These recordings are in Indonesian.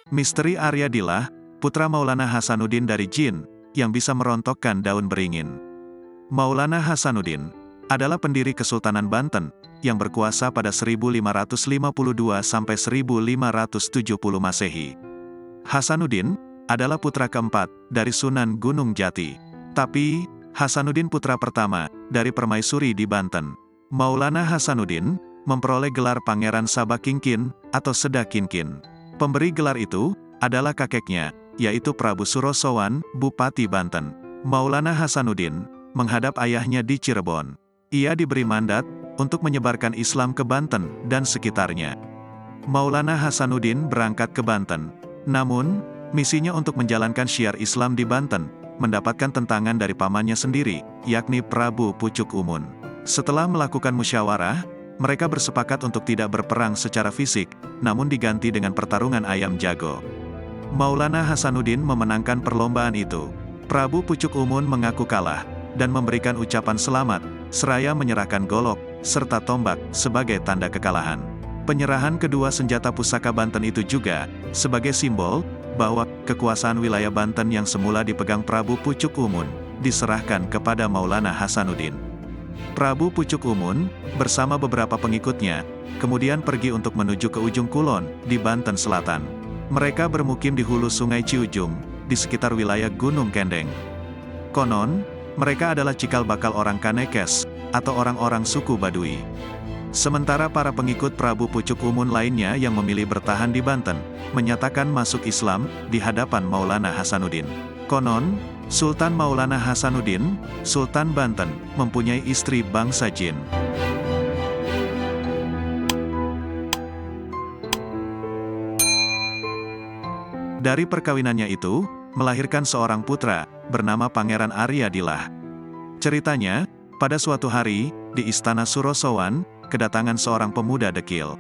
Misteri Arya Dilah, putra Maulana Hasanuddin dari jin, yang bisa merontokkan daun beringin. Maulana Hasanuddin adalah pendiri Kesultanan Banten, yang berkuasa pada 1552 sampai 1570 Masehi. Hasanuddin adalah putra keempat dari Sunan Gunung Jati. Tapi, Hasanuddin putra pertama dari Permaisuri di Banten. Maulana Hasanuddin memperoleh gelar Pangeran Sabakingkin atau Sedakinkin. Pemberi gelar itu adalah kakeknya, yaitu Prabu Surosowan, Bupati Banten. Maulana Hasanuddin menghadap ayahnya di Cirebon. Ia diberi mandat untuk menyebarkan Islam ke Banten dan sekitarnya. Maulana Hasanuddin berangkat ke Banten. Namun, misinya untuk menjalankan syiar Islam di Banten mendapatkan tentangan dari pamannya sendiri, yakni Prabu Pucuk Umun. Setelah melakukan musyawarah, mereka bersepakat untuk tidak berperang secara fisik, namun diganti dengan pertarungan ayam jago. Maulana Hasanuddin memenangkan perlombaan itu. Prabu Pucuk Umun mengaku kalah, dan memberikan ucapan selamat, seraya menyerahkan golok, serta tombak, sebagai tanda kekalahan. Penyerahan kedua senjata pusaka Banten itu juga, sebagai simbol, bahwa kekuasaan wilayah Banten yang semula dipegang Prabu Pucuk Umun, diserahkan kepada Maulana Hasanuddin. Prabu Pucuk Umun, bersama beberapa pengikutnya, kemudian pergi untuk menuju ke ujung kulon, di Banten Selatan. Mereka bermukim di hulu sungai Ciujung, di sekitar wilayah Gunung Kendeng. Konon, mereka adalah cikal bakal orang Kanekes, atau orang-orang suku Baduy. Sementara para pengikut Prabu Pucuk Umun lainnya yang memilih bertahan di Banten, menyatakan masuk Islam, di hadapan Maulana Hasanuddin. Konon, Sultan Maulana Hasanuddin, Sultan Banten, mempunyai istri bangsa jin. Dari perkawinannya itu, melahirkan seorang putra, bernama Pangeran Arya Dilah. Ceritanya, pada suatu hari, di Istana Surosowan, kedatangan seorang pemuda dekil.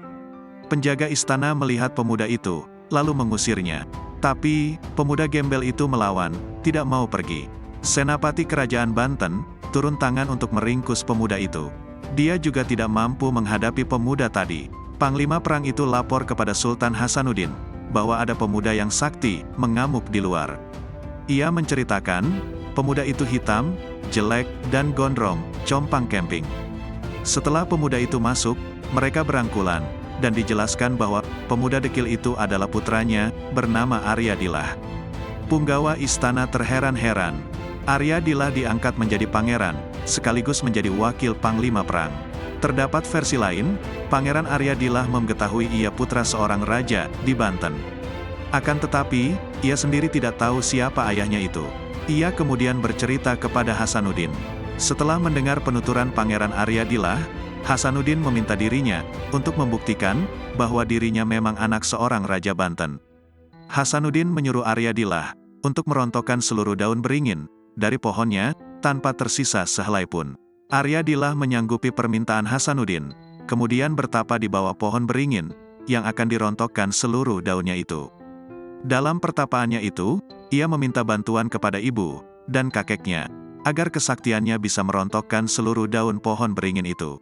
Penjaga istana melihat pemuda itu, lalu mengusirnya. Tapi, pemuda gembel itu melawan, tidak mau pergi. Senapati Kerajaan Banten turun tangan untuk meringkus pemuda itu. Dia juga tidak mampu menghadapi pemuda tadi. Panglima perang itu lapor kepada Sultan Hasanuddin, bahwa ada pemuda yang sakti, mengamuk di luar. Ia menceritakan, pemuda itu hitam, jelek, dan gondrong, compang camping. Setelah pemuda itu masuk, mereka berangkulan, dan dijelaskan bahwa pemuda dekil itu adalah putranya, bernama Arya Dilah. Punggawa istana terheran-heran. Arya Dilah diangkat menjadi pangeran, sekaligus menjadi wakil panglima perang. Terdapat versi lain, Pangeran Arya Dilah mengetahui ia putra seorang raja di Banten. Akan tetapi, ia sendiri tidak tahu siapa ayahnya itu. Ia kemudian bercerita kepada Hasanuddin. Setelah mendengar penuturan Pangeran Arya Dilah, Hasanuddin meminta dirinya untuk membuktikan bahwa dirinya memang anak seorang raja Banten. Hasanuddin menyuruh Arya Dilah untuk merontokkan seluruh daun beringin dari pohonnya tanpa tersisa sehelai pun. Arya Dilah menyanggupi permintaan Hasanuddin, kemudian bertapa di bawah pohon beringin yang akan dirontokkan seluruh daunnya itu. Dalam pertapaannya itu, ia meminta bantuan kepada ibu dan kakeknya agar kesaktiannya bisa merontokkan seluruh daun pohon beringin itu.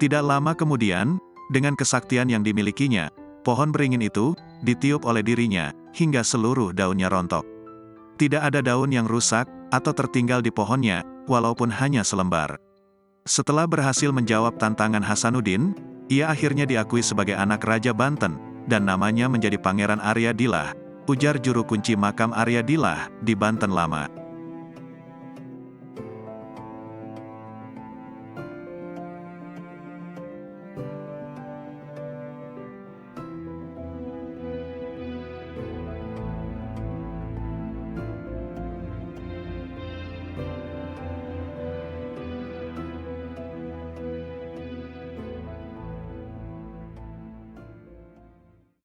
Tidak lama kemudian, dengan kesaktian yang dimilikinya, pohon beringin itu ditiup oleh dirinya hingga seluruh daunnya rontok. Tidak ada daun yang rusak atau tertinggal di pohonnya, walaupun hanya selembar. Setelah berhasil menjawab tantangan Hasanuddin, ia akhirnya diakui sebagai anak Raja Banten, dan namanya menjadi Pangeran Arya Dilah, ujar juru kunci makam Arya Dilah di Banten Lama.